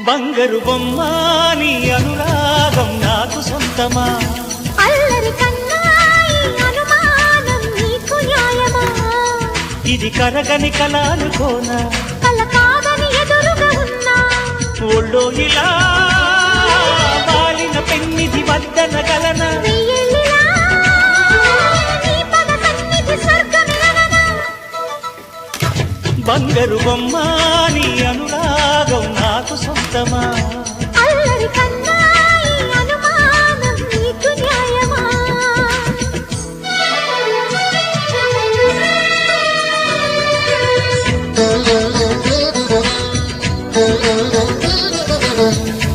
బంగారు బొమ్మ నీ అనురాగం నాకు సొంతమా అల్లరి కన్నాయి అనుమానం నీకు న్యాయమా ఇది కరగని కల అనుకోనా కల కాదని ఎదురుగా ఉన్నా ఒళ్ళో ఇలా వాలిన పెన్నిది వద్దనగలనా వెయ్యేళ్ళిలా నీ పద సన్నిధి స్వర్గమిలననా బంగారు బొమ్మ నీ అనురాగం నాకు సొంతమా అల్లరి కన్నాయి అనుమానం నీకు న్యాయమా Thank you.